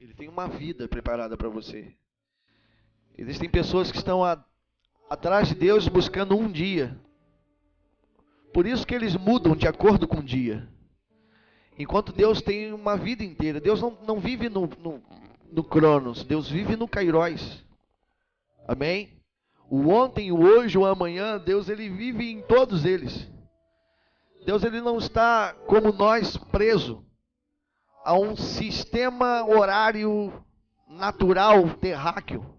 Ele tem uma vida preparada para você. Existem pessoas que estão atrás de Deus buscando um dia. Por isso que eles mudam de acordo com o dia. Enquanto Deus tem uma vida inteira. Deus não vive no Cronos. Deus vive no Kairos. Amém? O ontem, o hoje, o amanhã, Deus ele vive em todos eles. Deus ele não está como nós preso a um sistema horário natural, terráqueo.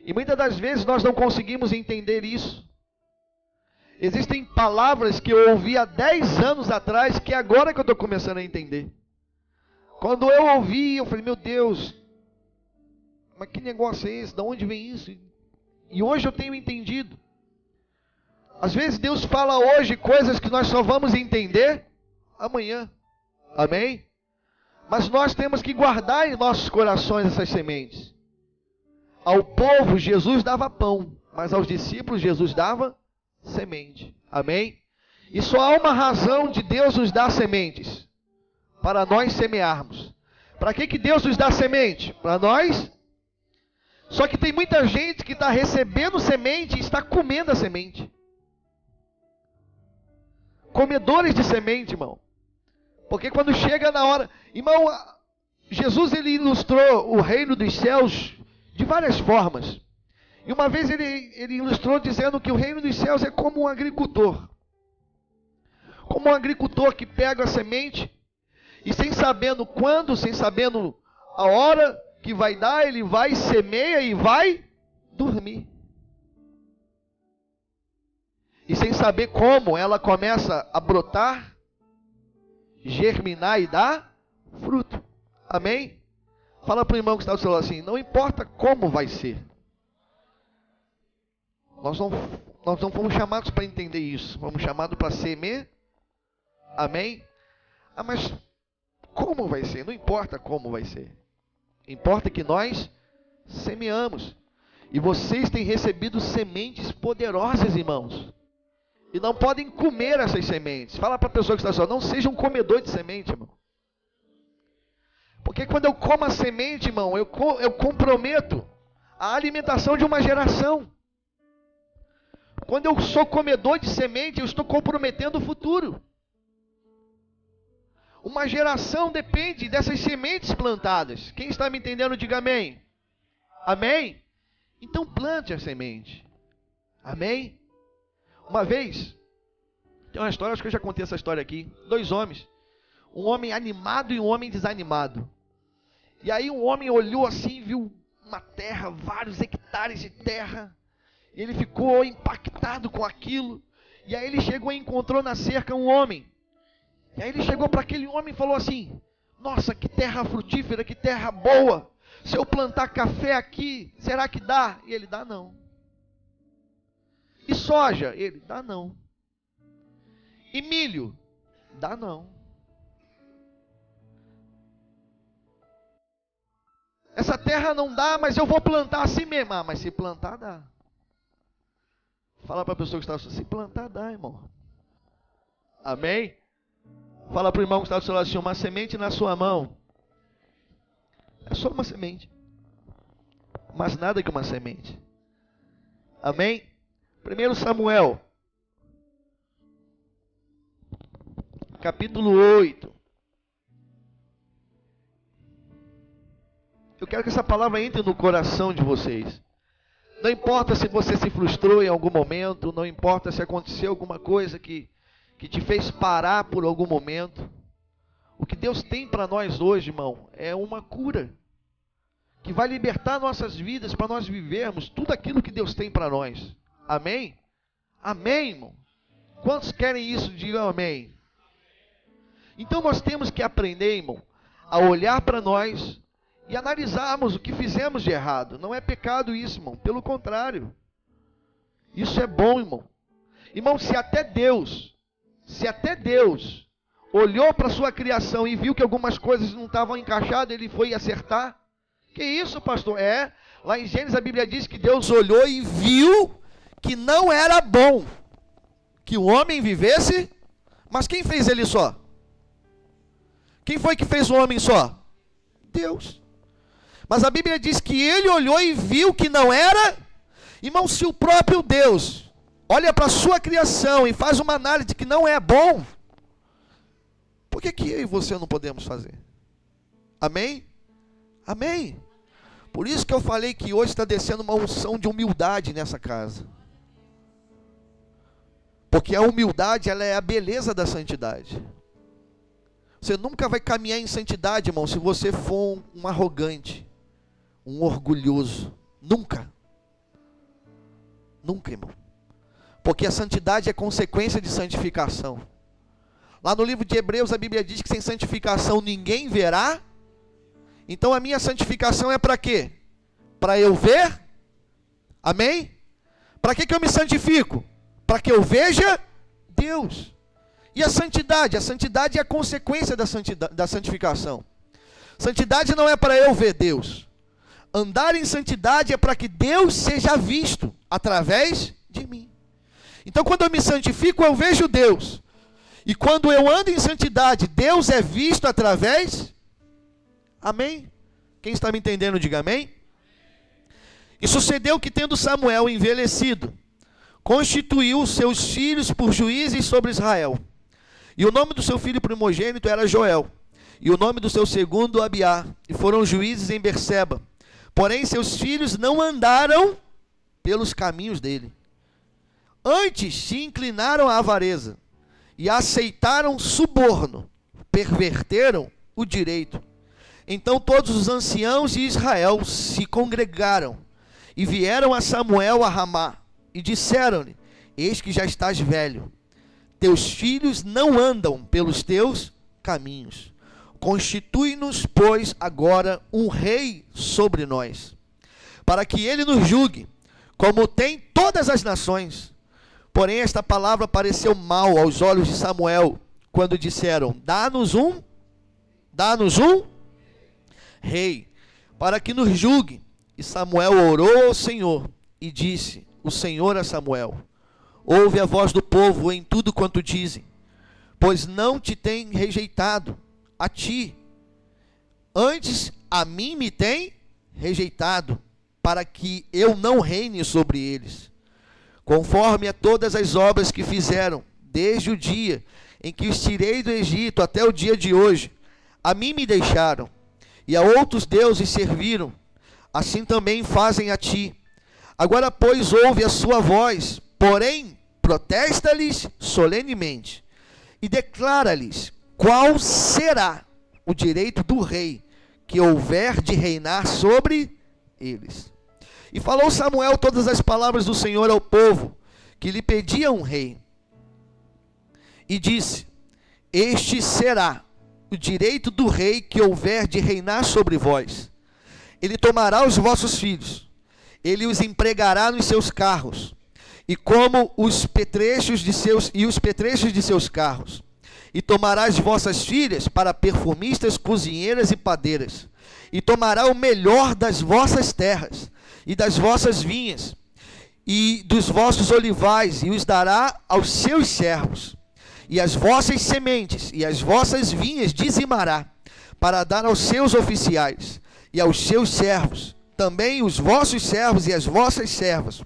E muitas das vezes nós não conseguimos entender isso. Existem palavras que eu ouvi há 10 anos atrás, que agora que eu estou começando a entender. Quando eu ouvi, eu falei, meu Deus, mas que negócio é esse? De onde vem isso? E hoje eu tenho entendido. Às vezes Deus fala hoje coisas que nós só vamos entender amanhã. Amém? Mas nós temos que guardar em nossos corações essas sementes. Ao povo Jesus dava pão, mas aos discípulos Jesus dava semente. Amém? E só há uma razão de Deus nos dar sementes. Para nós semearmos. Para que Deus nos dá semente? Para nós. Só que tem muita gente que está recebendo semente e está comendo a semente. Comedores de semente, irmão. Porque quando chega na hora... Irmão, Jesus ele ilustrou o reino dos céus de várias formas. E uma vez ele ilustrou dizendo que o reino dos céus é como um agricultor. Como um agricultor que pega a semente e sem sabendo quando, sem sabendo a hora que vai dar, ele vai, semeia e vai dormir. E sem saber como ela começa a brotar, germinar e dar fruto. Amém? Fala para o irmão que está do seu lado assim, não importa como vai ser. Nós não fomos chamados para entender isso. Fomos chamados para semear. Amém? Ah, mas como vai ser? Não importa como vai ser. Importa que nós semeamos. E vocês têm recebido sementes poderosas, irmãos. E não podem comer essas sementes. Fala para a pessoa que está só, não seja um comedor de semente, irmão. Porque quando eu como a semente, irmão, eu comprometo a alimentação de uma geração. Quando eu sou comedor de semente, eu estou comprometendo o futuro. Uma geração depende dessas sementes plantadas. Quem está me entendendo, diga amém. Amém? Então plante a semente. Amém? Uma vez, tem uma história, acho que eu já contei essa história aqui. 2 homens. Um homem animado e um homem desanimado. E aí um homem olhou assim, viu uma terra, vários hectares de terra. E ele ficou impactado com aquilo. E aí ele chegou e encontrou na cerca um homem. E aí ele chegou para aquele homem e falou assim, nossa, que terra frutífera, que terra boa. Se eu plantar café aqui, será que dá? E ele, dá não. E soja? Ele, dá não. E milho? Dá não. Essa terra não dá, mas eu vou plantar assim mesmo. Ah, mas se plantar, dá. Fala para a pessoa que está assim, se plantar, dá, irmão. Amém? Fala para o irmão que está do seu lado assim, uma semente na sua mão. É só uma semente. Mas nada que uma semente. Amém? 1 Samuel. Capítulo 8. Eu quero que essa palavra entre no coração de vocês. Não importa se você se frustrou em algum momento, não importa se aconteceu alguma coisa que te fez parar por algum momento. O que Deus tem para nós hoje, irmão, é uma cura. Que vai libertar nossas vidas para nós vivermos tudo aquilo que Deus tem para nós. Amém? Amém, irmão? Quantos querem isso? Digam amém. Então nós temos que aprender, irmão, a olhar para nós e analisarmos o que fizemos de errado. Não é pecado isso, irmão. Pelo contrário. Isso é bom, irmão. Irmão, se até Deus olhou para a sua criação e viu que algumas coisas não estavam encaixadas, ele foi acertar. Que isso, pastor? Lá em Gênesis a Bíblia diz que Deus olhou e viu que não era bom que o homem vivesse. Mas quem fez ele só? Quem foi que fez o homem só? Deus. Mas a Bíblia diz que ele olhou e viu que não era. Irmão, se o próprio Deus olha para a sua criação e faz uma análise de que não é bom, por que eu e você não podemos fazer? Amém? Amém? Por isso que eu falei que hoje está descendo uma unção de humildade nessa casa. Porque a humildade, ela é a beleza da santidade. Você nunca vai caminhar em santidade, irmão, se você for um arrogante, um orgulhoso. Nunca. Nunca, irmão. Porque a santidade é consequência de santificação. Lá no livro de Hebreus, a Bíblia diz que sem santificação ninguém verá. Então a minha santificação é para quê? Para eu ver? Amém? Para que eu me santifico? Para que eu veja Deus. E a santidade? A santidade é a consequência da santificação. Santidade não é para eu ver Deus. Andar em santidade é para que Deus seja visto através de mim. Então quando eu me santifico, eu vejo Deus. E quando eu ando em santidade, Deus é visto através. Amém? Quem está me entendendo, diga amém. E sucedeu que, tendo Samuel envelhecido, constituiu seus filhos por juízes sobre Israel. E o nome do seu filho primogênito era Joel, e o nome do seu segundo Abiá, e foram juízes em Berseba. Porém seus filhos não andaram pelos caminhos dele. Antes se inclinaram à avareza, e aceitaram suborno, perverteram o direito. Então todos os anciãos de Israel se congregaram, e vieram a Samuel a Ramá, e disseram-lhe: eis que já estás velho, teus filhos não andam pelos teus caminhos. Constitui-nos, pois, agora um rei sobre nós, para que ele nos julgue, como tem todas as nações. Porém esta palavra pareceu mal aos olhos de Samuel, quando disseram: dá-nos um rei, para que nos julgue. E Samuel orou ao Senhor, e disse o Senhor a Samuel: ouve a voz do povo em tudo quanto dizem, pois não te tem rejeitado a ti, antes a mim me tem rejeitado, para que eu não reine sobre eles, conforme a todas as obras que fizeram, desde o dia em que os tirei do Egito até o dia de hoje. A mim me deixaram, e a outros deuses serviram, assim também fazem a ti. Agora, pois, ouve a sua voz, porém, protesta-lhes solenemente, e declara-lhes qual será o direito do rei que houver de reinar sobre eles. E falou Samuel todas as palavras do Senhor ao povo, que lhe pedia um rei. E disse: este será o direito do rei que houver de reinar sobre vós. Ele tomará os vossos filhos, ele os empregará nos seus carros, e como os petrechos de seus carros. E tomará as vossas filhas para perfumistas, cozinheiras e padeiras. E tomará o melhor das vossas terras e das vossas vinhas e dos vossos olivais, e os dará aos seus servos. E as vossas sementes e as vossas vinhas dizimará, para dar aos seus oficiais e aos seus servos, também os vossos servos e as vossas servas,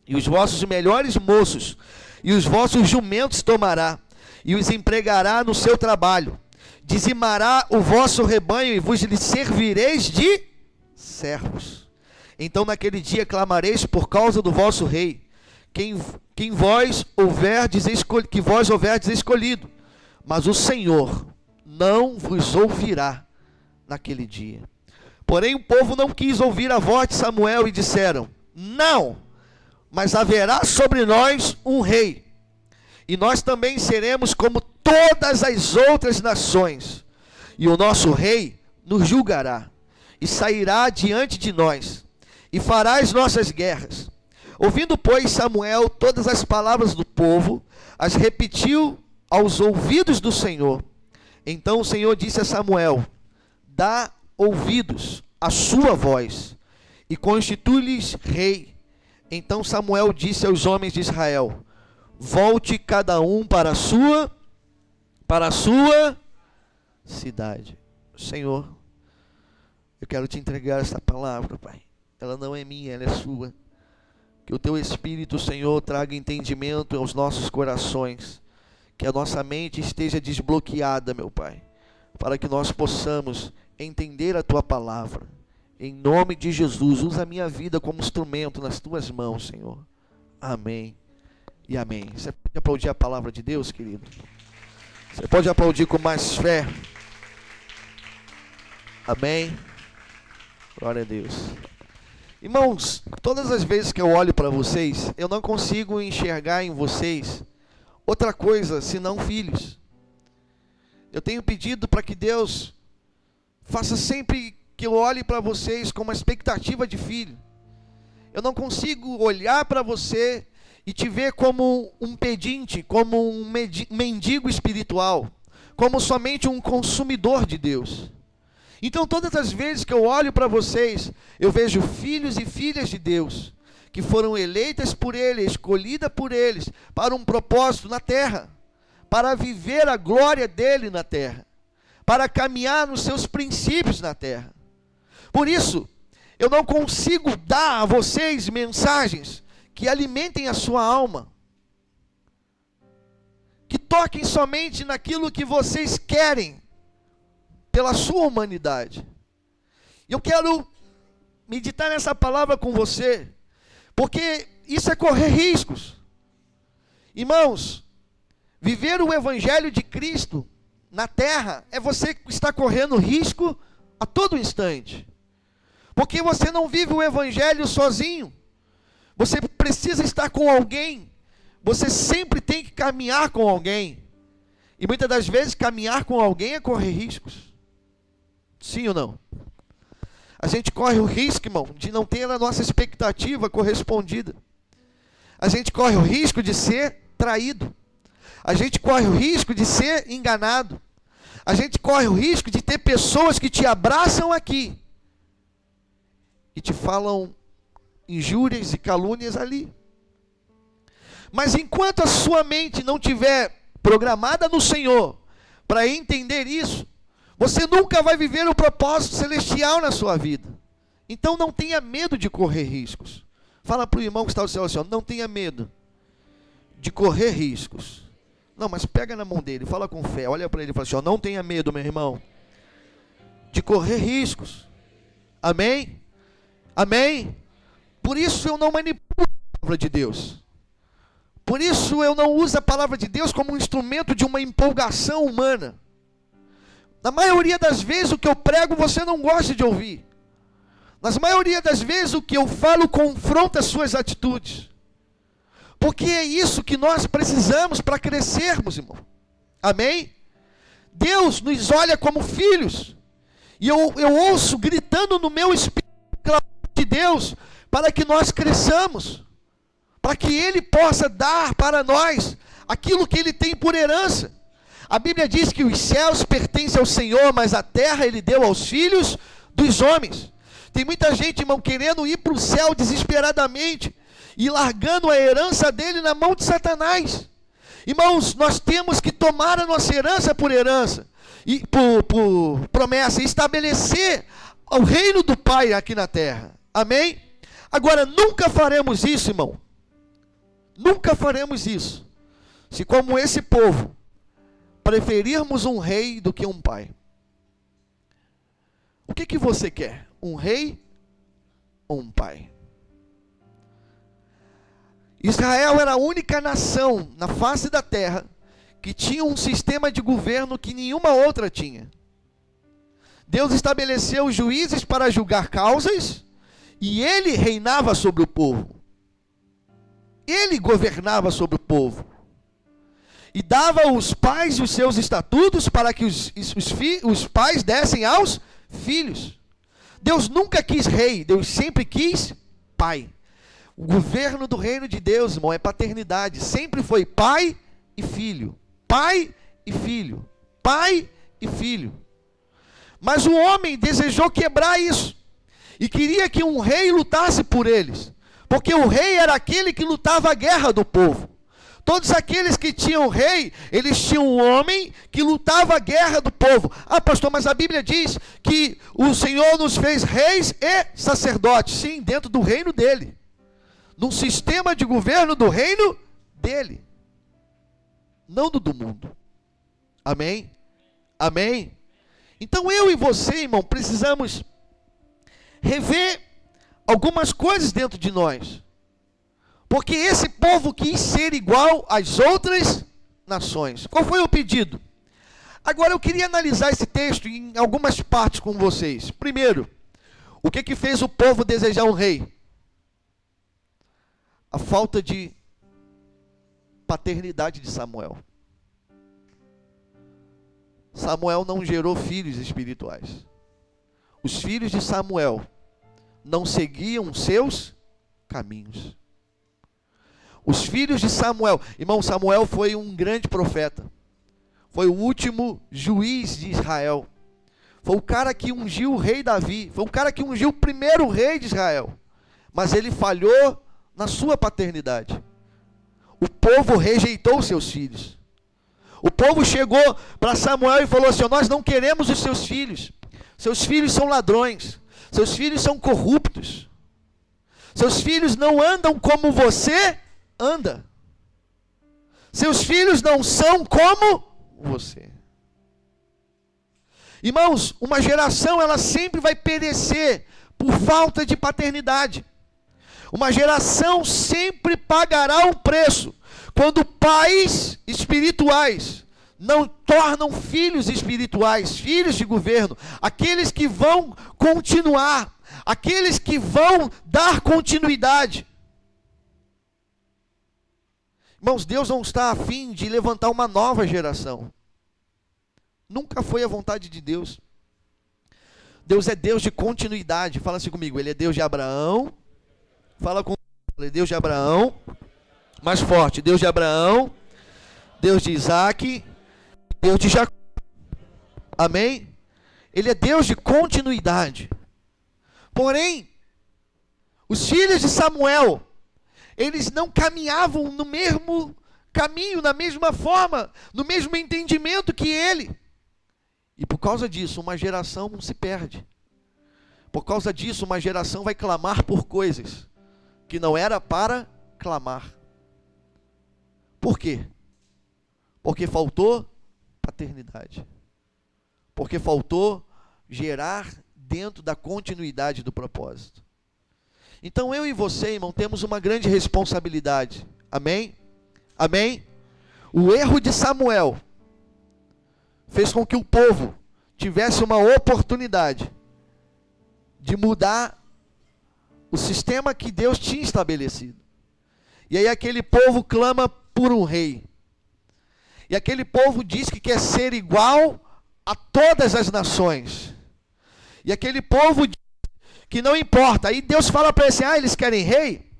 e os vossos melhores moços, e os vossos jumentos tomará, e os empregará no seu trabalho. Dizimará o vosso rebanho, e vos lhe servireis de servos. Então naquele dia clamareis por causa do vosso rei, que vós houverdes escolhido, mas o Senhor não vos ouvirá naquele dia. Porém o povo não quis ouvir a voz de Samuel, e disseram: não, mas haverá sobre nós um rei, e nós também seremos como todas as outras nações, e o nosso rei nos julgará, e sairá diante de nós, e fará as nossas guerras. Ouvindo, pois, Samuel todas as palavras do povo, as repetiu aos ouvidos do Senhor. Então o Senhor disse a Samuel: dá ouvidos à sua voz, e constitui-lhes rei. Então Samuel disse aos homens de Israel: volte cada um para a sua cidade. Senhor, Eu quero te entregar essa palavra, Pai. Ela não é minha, ela é sua. Que o Teu Espírito, Senhor, traga entendimento aos nossos corações. Que a nossa mente esteja desbloqueada, meu Pai, para que nós possamos entender a Tua palavra. Em nome de Jesus, usa a minha vida como instrumento nas Tuas mãos, Senhor. Amém e amém. Você pode aplaudir a palavra de Deus, querido? Você pode aplaudir com mais fé? Amém? Glória a Deus. Irmãos, todas as vezes que eu olho para vocês, eu não consigo enxergar em vocês outra coisa senão filhos. Eu tenho pedido para que Deus faça sempre que eu olhe para vocês com uma expectativa de filho. Eu não consigo olhar para você e te ver como um pedinte, como um mendigo espiritual, como somente um consumidor de Deus. Então, todas as vezes que eu olho para vocês, eu vejo filhos e filhas de Deus, que foram eleitas por Ele, escolhidas por eles, para um propósito na terra, para viver a glória dEle na terra, para caminhar nos seus princípios na terra. Por isso, eu não consigo dar a vocês mensagens que alimentem a sua alma, que toquem somente naquilo que vocês querem, pela sua humanidade. Eu quero meditar nessa palavra com você, porque isso é correr riscos. Irmãos, viver o Evangelho de Cristo na terra é você estar correndo risco a todo instante. Porque você não vive o Evangelho sozinho. Você precisa estar com alguém. Você sempre tem que caminhar com alguém. E muitas das vezes caminhar com alguém é correr riscos. Sim ou não? A gente corre o risco, irmão, de não ter a nossa expectativa correspondida. A gente corre o risco de ser traído. A gente corre o risco de ser enganado. A gente corre o risco de ter pessoas que te abraçam aqui e te falam injúrias e calúnias ali. Mas enquanto a sua mente não estiver programada no Senhor para entender isso, você nunca vai viver o propósito celestial na sua vida. Então não tenha medo de correr riscos. Fala para o irmão que está ao seu lado, não tenha medo de correr riscos. Não, mas pega na mão dele, fala com fé, olha para ele e fala assim, não tenha medo, meu irmão, de correr riscos. Amém? Amém? Por isso eu não manipulo a palavra de Deus. Por isso eu não uso a palavra de Deus como um instrumento de uma empolgação humana. Na maioria das vezes o que eu prego você não gosta de ouvir. Na maioria das vezes o que eu falo confronta as suas atitudes. Porque é isso que nós precisamos para crescermos, irmão. Amém? Deus nos olha como filhos. E eu ouço gritando no meu espírito de Deus para que nós cresçamos. Para que Ele possa dar para nós aquilo que Ele tem por herança. A Bíblia diz que os céus pertencem ao Senhor, mas a terra Ele deu aos filhos dos homens. Tem muita gente, irmão, querendo ir para o céu desesperadamente e largando a herança dele na mão de Satanás. Irmãos, nós temos que tomar a nossa herança por herança, e por promessa, e estabelecer o reino do Pai aqui na terra. Amém? Agora, nunca faremos isso, irmão. Nunca faremos isso, se como esse povo, preferirmos um rei do que um pai. O que você quer? Um rei ou um pai? Israel era a única nação na face da terra que tinha um sistema de governo que nenhuma outra tinha. Deus estabeleceu juízes para julgar causas e Ele reinava sobre o povo. Ele governava sobre o povo. E dava aos pais os seus estatutos para que os pais dessem aos filhos. Deus nunca quis rei, Deus sempre quis pai. O governo do reino de Deus, irmão, é paternidade. Sempre foi pai e filho. Pai e filho. Pai e filho. Mas o homem desejou quebrar isso. E queria que um rei lutasse por eles. Porque o rei era aquele que lutava a guerra do povo. Todos aqueles que tinham rei, eles tinham um homem que lutava a guerra do povo. Ah, pastor, mas a Bíblia diz que o Senhor nos fez reis e sacerdotes. Sim, dentro do reino dele. Num sistema de governo do reino dele. Não do mundo. Amém? Amém? Então eu e você, irmão, precisamos rever algumas coisas dentro de nós. Porque esse povo quis ser igual às outras nações. Qual foi o pedido? Agora eu queria analisar esse texto em algumas partes com vocês. Primeiro, o que fez o povo desejar um rei? A falta de paternidade de Samuel. Samuel não gerou filhos espirituais. Os filhos de Samuel não seguiam seus caminhos. Os filhos de Samuel, irmão, Samuel foi um grande profeta. Foi o último juiz de Israel. Foi o cara que ungiu o rei Davi. Foi o cara que ungiu o primeiro rei de Israel. Mas ele falhou na sua paternidade. O povo rejeitou seus filhos. O povo chegou para Samuel e falou assim: nós não queremos os seus filhos. Seus filhos são ladrões. Seus filhos são corruptos. Seus filhos não andam como você anda. Seus filhos não são como você. Irmãos, uma geração ela sempre vai perecer por falta de paternidade. Uma geração sempre pagará um preço quando pais espirituais não tornam filhos espirituais, filhos de governo, aqueles que vão continuar, aqueles que vão dar continuidade. Irmãos, Deus não está a fim de levantar uma nova geração. Nunca foi a vontade de Deus. Deus é Deus de continuidade. Fala assim comigo, Ele é Deus de Abraão. Fala com Ele é Deus de Abraão. Mais forte, Deus de Abraão, Deus de Isaac, Deus de Jacó. Amém? Ele é Deus de continuidade. Porém, os filhos de Samuel, eles não caminhavam no mesmo caminho, na mesma forma, no mesmo entendimento que ele. E por causa disso, uma geração se perde. Por causa disso, uma geração vai clamar por coisas que não era para clamar. Por quê? Porque faltou paternidade. Porque faltou gerar dentro da continuidade do propósito. Então eu e você, irmão, temos uma grande responsabilidade. Amém? Amém? O erro de Samuel fez com que o povo tivesse uma oportunidade de mudar o sistema que Deus tinha estabelecido. E aí aquele povo clama por um rei. E aquele povo diz que quer ser igual a todas as nações. E aquele povo diz que não importa. Aí Deus fala para eles assim: eles querem rei?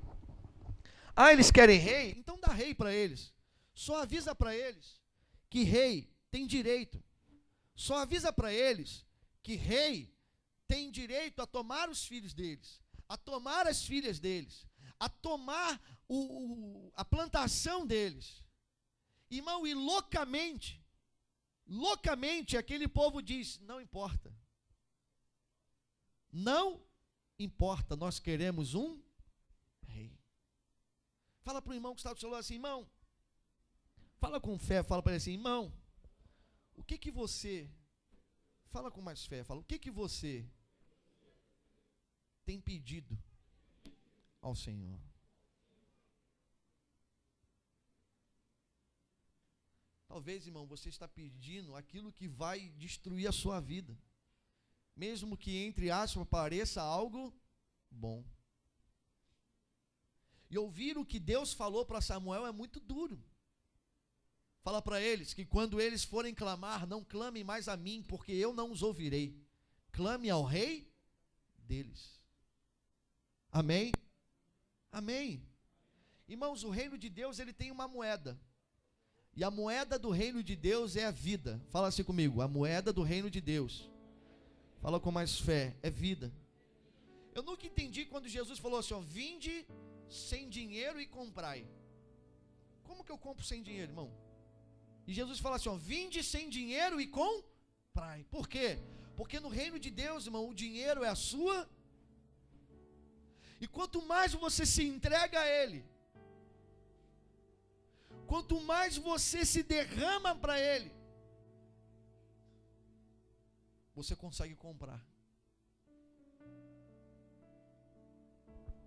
Eles querem rei? Então dá rei para eles. Só avisa para eles que rei tem direito. Só avisa para eles que rei tem direito a tomar os filhos deles, a tomar as filhas deles, a tomar a plantação deles. Irmão, e loucamente aquele povo diz: não importa. Não importa, nós queremos um rei. Fala para o irmão que está do seu lado assim: irmão, fala com fé, fala para ele assim: irmão, o que você, fala com mais fé, fala, o que você tem pedido ao Senhor? Talvez, irmão, você está pedindo aquilo que vai destruir a sua vida, mesmo que, entre aspas, pareça algo bom. E ouvir o que Deus falou para Samuel é muito duro. Fala para eles que quando eles forem clamar, não clamem mais a mim, porque eu não os ouvirei. Clame ao rei deles. Amém? Amém. Irmãos, o reino de Deus, ele tem uma moeda. E a moeda do reino de Deus é a vida. Fala assim comigo: a moeda do reino de Deus. Fala com mais fé, é vida. Eu nunca entendi quando Jesus falou assim: vinde sem dinheiro e comprai. Como que eu compro sem dinheiro, irmão? E Jesus fala assim, ó, vinde sem dinheiro e comprai. Por quê? Porque no reino de Deus, irmão, o dinheiro é a sua. E quanto mais você se entrega a Ele, quanto mais você se derrama para Ele, você consegue comprar.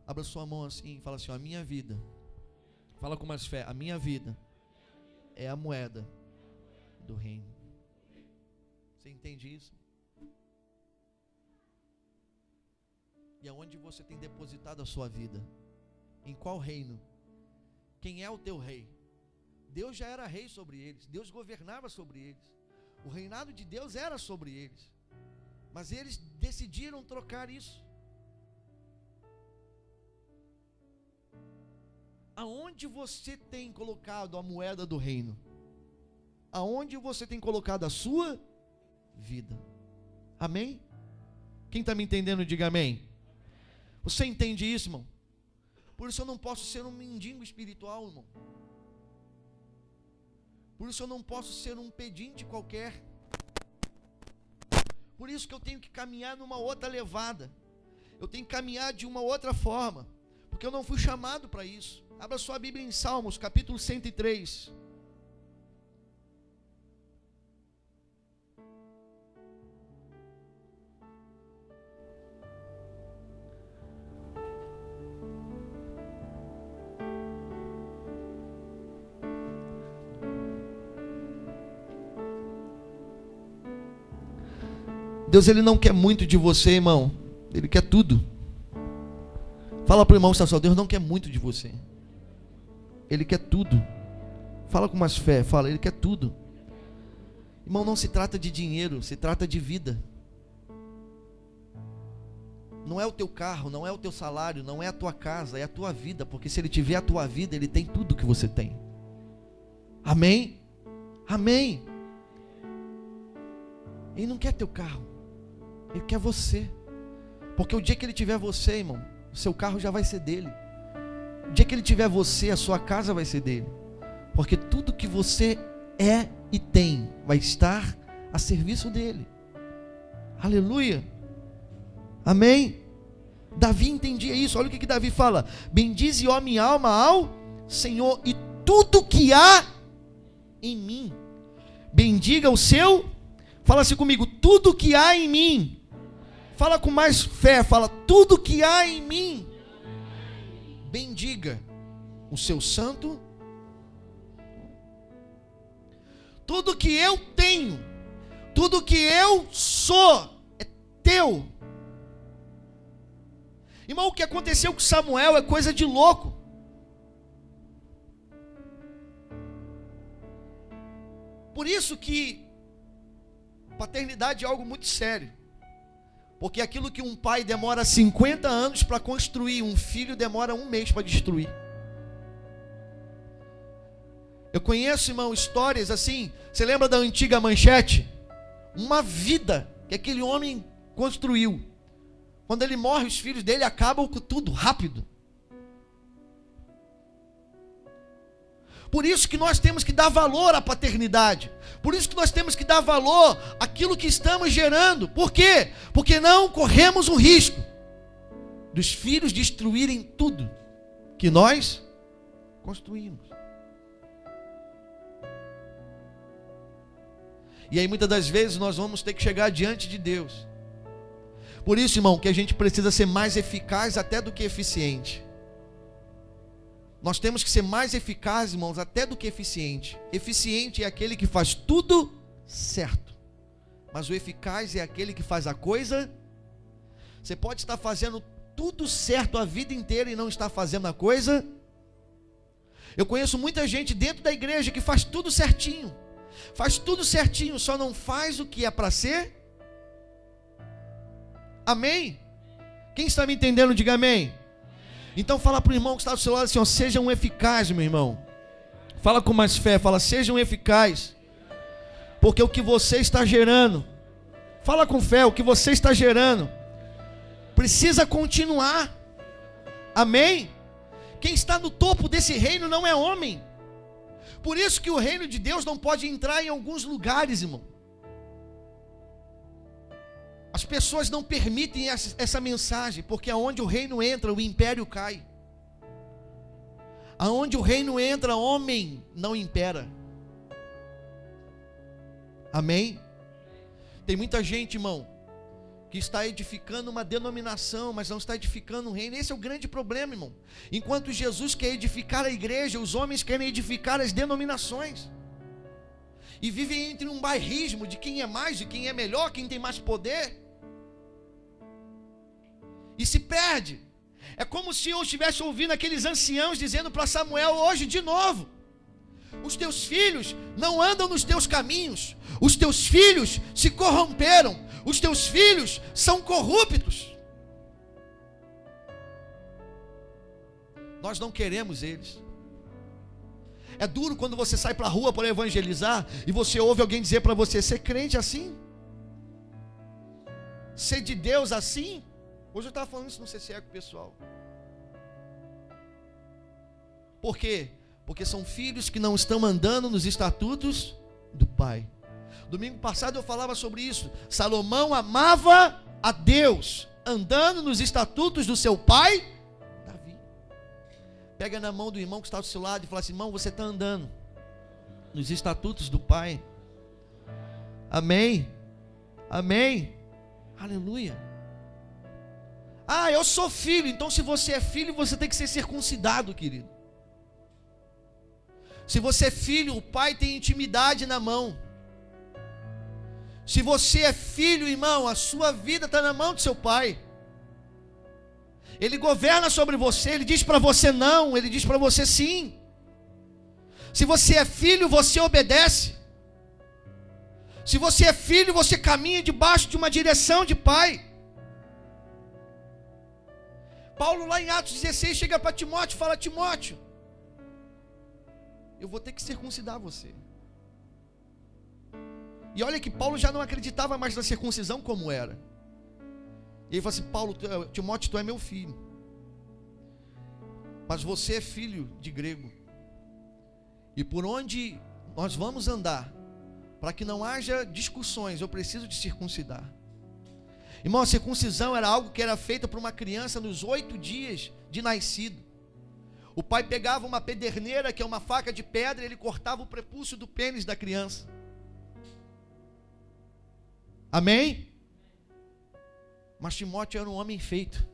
Abra sua mão assim e fala assim, ó, a minha vida, fala com mais fé, a minha vida é a moeda do reino. Você entende isso? E aonde você tem depositado a sua vida? Em qual reino? Quem é o teu rei? Deus já era rei sobre eles, Deus governava sobre eles, o reinado de Deus era sobre eles, mas eles decidiram trocar isso. Aonde você tem colocado a moeda do reino? Aonde você tem colocado a sua vida? Amém? Quem está me entendendo, diga amém. Você entende isso, irmão? Por isso eu não posso ser um mendigo espiritual, irmão. Por isso eu não posso ser um pedinte qualquer. Por isso que eu tenho que caminhar numa outra levada. Eu tenho que caminhar de uma outra forma. Porque eu não fui chamado para isso. Abra sua Bíblia em Salmos, capítulo 103. Deus, Ele não quer muito de você, irmão. Ele quer tudo. Fala para o irmão, Deus não quer muito de você. Ele quer tudo. Fala com mais fé, fala, Ele quer tudo. Irmão, não se trata de dinheiro, se trata de vida. Não é o teu carro, não é o teu salário, não é a tua casa, é a tua vida. Porque se Ele tiver a tua vida, Ele tem tudo que você tem. Amém? Amém. Ele não quer teu carro, Ele quer você. Porque o dia que Ele tiver você, irmão, o seu carro já vai ser dele. O dia que Ele tiver você, a sua casa vai ser dele. Porque tudo que você é e tem vai estar a serviço dele. Aleluia. Amém. Davi entendia isso. Olha o que Davi fala: bendize, ó minha alma, ao Senhor, e tudo que há em mim bendiga o seu. Fala assim comigo: tudo que há em mim. Fala com mais fé, fala: tudo que há em mim bendiga o seu santo. Tudo que eu tenho, tudo que eu sou é teu. Irmão, o que aconteceu com Samuel é coisa de louco. Por isso que paternidade é algo muito sério. Porque aquilo que um pai demora 50 anos para construir, um filho demora 1 mês para destruir. Eu conheço, irmão, histórias assim. Você lembra da antiga Manchete? Uma vida que aquele homem construiu. Quando ele morre, os filhos dele acabam com tudo, rápido. Por isso que nós temos que dar valor à paternidade. Por isso que nós temos que dar valor àquilo que estamos gerando. Por quê? Porque não corremos o risco dos filhos destruírem tudo que nós construímos. E aí muitas das vezes nós vamos ter que chegar diante de Deus. Por isso, irmão, que a gente precisa ser mais eficaz até do que eficiente. Nós temos que ser mais eficazes, irmãos, até do que eficiente. Eficiente é aquele que faz tudo certo. Mas o eficaz é aquele que faz a coisa. Você pode estar fazendo tudo certo a vida inteira e não estar fazendo a coisa. Eu conheço muita gente dentro da igreja que faz tudo certinho. Faz tudo certinho, só não faz o que é para ser. Amém? Quem está me entendendo, diga amém. Então fala para o irmão que está do seu lado assim, ó: seja um eficaz, meu irmão. Fala com mais fé, fala: seja um eficaz. Porque o que você está gerando, fala com fé, o que você está gerando precisa continuar. Amém? Quem está no topo desse reino não é homem. Por isso que o reino de Deus não pode entrar em alguns lugares, irmão. As pessoas não permitem essa mensagem, porque aonde o reino entra, o império cai. Aonde o reino entra, homem não impera. Amém? Tem muita gente, irmão, que está edificando uma denominação, mas não está edificando um reino. Esse é o grande problema, irmão. Enquanto Jesus quer edificar a igreja, os homens querem edificar as denominações. E vivem entre um bairrismo de quem é mais, de quem é melhor, quem tem mais poder. E se perde. É como se eu estivesse ouvindo aqueles anciãos dizendo para Samuel hoje de novo: os teus filhos não andam nos teus caminhos, os teus filhos se corromperam, os teus filhos são corruptos. Nós não queremos eles. É duro quando você sai para a rua para evangelizar e você ouve alguém dizer para você: ser crente assim? Ser de Deus assim? Hoje eu estava falando isso no CCE com o pessoal. Por quê? Porque são filhos que não estão andando nos estatutos do Pai. Domingo passado eu falava sobre isso. Salomão amava a Deus, andando nos estatutos do seu pai, Davi. Pega na mão do irmão que está do seu lado e fala assim: irmão, você está andando nos estatutos do Pai. Amém? Amém? Aleluia. Ah, eu sou filho. Então se você é filho, você tem que ser circuncidado, querido. Se você é filho, o pai tem intimidade na mão. Se você é filho, irmão, a sua vida está na mão do seu pai. Ele governa sobre você. Ele diz para você não, ele diz para você sim. Se você é filho, você obedece. Se você é filho, você caminha debaixo de uma direção de pai. Paulo lá em Atos 16 chega para Timóteo e fala: Timóteo, eu vou ter que circuncidar você. E olha que Paulo já não acreditava mais na circuncisão como era. E ele fala assim: Paulo, Timóteo, tu é meu filho, mas você é filho de grego. E por onde nós vamos andar, para que não haja discussões, eu preciso de circuncidar. Irmão, a circuncisão era algo que era feita para uma criança nos 8 dias de nascido. O pai pegava uma pederneira, que é uma faca de pedra, e ele cortava o prepúcio do pênis da criança. Amém? Mas Timóteo era um homem feito.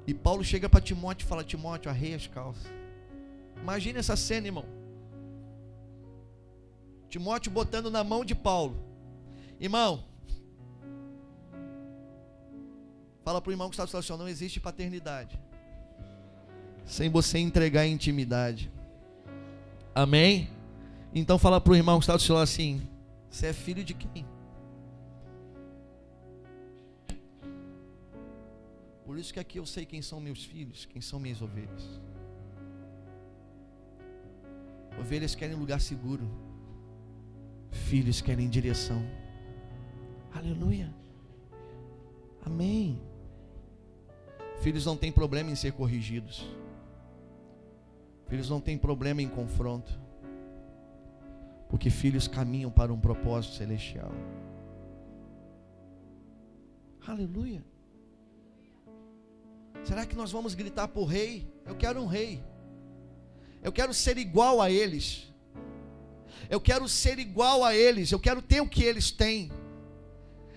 E Paulo chega para Timóteo e fala: Timóteo, arreia as calças. Imagina essa cena, irmão. Timóteo botando na mão de Paulo: irmão, fala para o irmão que está do lado: não existe paternidade sem você entregar a intimidade. Amém? Então fala para o irmão que está do seu lado assim: você é filho de quem? Por isso que aqui eu sei quem são meus filhos, quem são minhas ovelhas. Ovelhas querem lugar seguro, filhos querem direção. Aleluia. Amém. Filhos não têm problema em ser corrigidos. Filhos não têm problema em confronto, porque filhos caminham para um propósito celestial. Aleluia. Será que nós vamos gritar por rei? Eu quero um rei. Eu quero ser igual a eles. Eu quero ser igual a eles. Eu quero ter o que eles têm.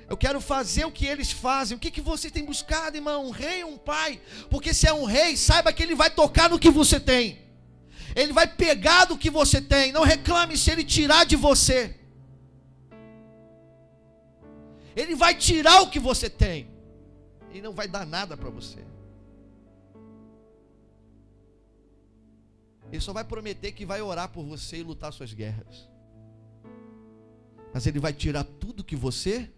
Eu quero fazer o que eles fazem. O que você tem buscado, irmão? Um rei, um pai? Porque se é um rei, saiba que ele vai tocar no que você tem. Ele vai pegar do que você tem. Não reclame se ele tirar de você. Ele vai tirar o que você tem. Ele não vai dar nada para você. Ele só vai prometer que vai orar por você e lutar suas guerras. Mas ele vai tirar tudo que você...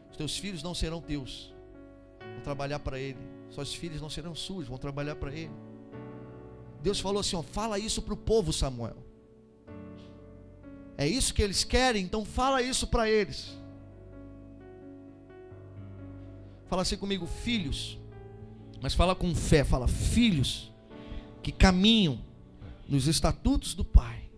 Os teus filhos não serão teus, vão trabalhar para ele. Suas filhas não serão suas, vão trabalhar para ele. Deus falou assim: ó, fala isso para o povo, Samuel. É isso que eles querem, então fala isso para eles. Fala assim comigo: filhos. Mas fala com fé, fala: filhos que caminham nos estatutos do Pai.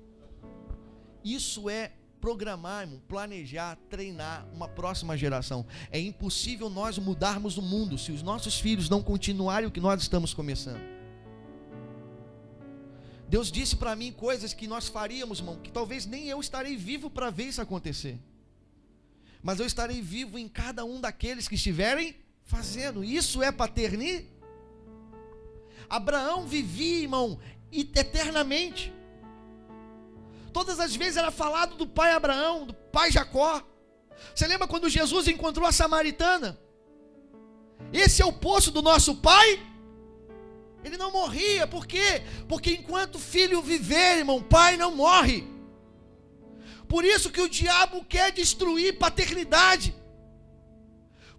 Isso é programar, irmão, planejar, treinar uma próxima geração. É impossível nós mudarmos o mundo se os nossos filhos não continuarem o que nós estamos começando. Deus disse para mim coisas que nós faríamos, irmão, que talvez nem eu estarei vivo para ver isso acontecer. Mas eu estarei vivo em cada um daqueles que estiverem fazendo. Isso é paternidade. Abraão vivia, irmão, eternamente. Todas as vezes era falado do pai Abraão, do pai Jacó. Você lembra quando Jesus encontrou a samaritana? Esse é o poço do nosso pai. Ele não morria, por quê? Porque enquanto o filho viver, irmão, o pai não morre. Por isso que o diabo quer destruir paternidade.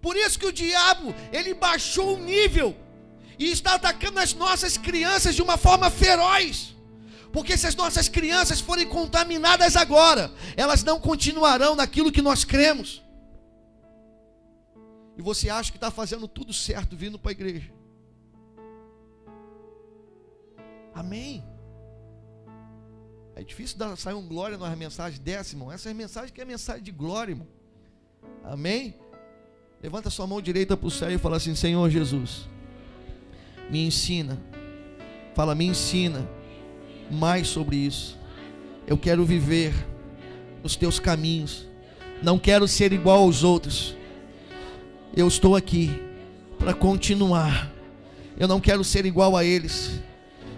Por isso que o diabo, ele baixou o nível e está atacando as nossas crianças de uma forma feroz. Porque se as nossas crianças forem contaminadas agora, elas não continuarão naquilo que nós cremos. E você acha que está fazendo tudo certo vindo para a igreja. Amém. É difícil sair um glória numa mensagem dessa, irmão. Essa é a mensagem que é a mensagem de glória, irmão. Amém. Levanta sua mão direita para o céu e fala assim: Senhor Jesus, me ensina. Fala, me ensina mais sobre isso. Eu quero viver os teus caminhos. Não quero ser igual aos outros. Eu estou aqui para continuar. Eu não quero ser igual a eles.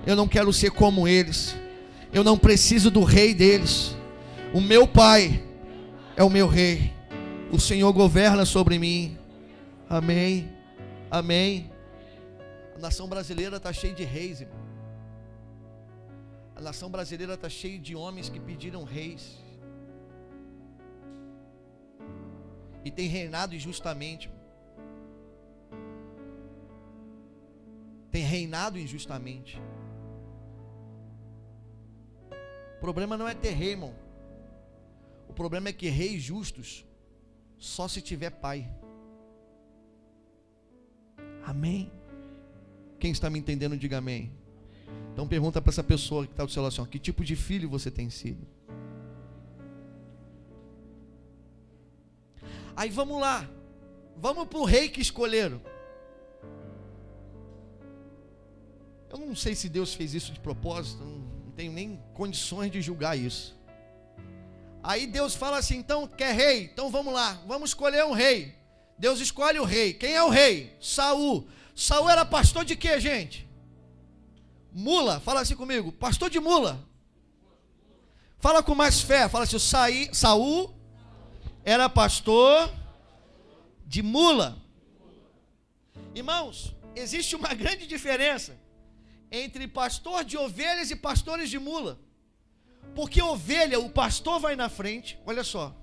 Eu não quero ser como eles. Eu não preciso do rei deles. O meu pai é o meu rei. O Senhor governa sobre mim. Amém. Amém. A nação brasileira está cheia de reis, irmão. A nação brasileira está cheia de homens que pediram reis. E tem reinado injustamente. Tem reinado injustamente. O problema não é ter rei, irmão. O problema é que reis justos só se tiver pai. Amém? Quem está me entendendo, diga amém. Então pergunta para essa pessoa que está do seu lado assim: que tipo de filho você tem sido? Aí vamos lá. Vamos para o rei que escolheram. Eu não sei se Deus fez isso de propósito. Não tenho nem condições de julgar isso. Aí Deus fala assim: então quer rei? Então vamos lá, vamos escolher um rei. Deus escolhe o rei. Quem é o rei? Saul. Saul era pastor de quê, gente? Mula. Fala assim comigo: pastor de mula. Fala com mais fé. Fala assim: Saul era pastor de mula. Irmãos, existe uma grande diferença entre pastor de ovelhas e pastores de mula. Porque ovelha, o pastor vai na frente. Olha só.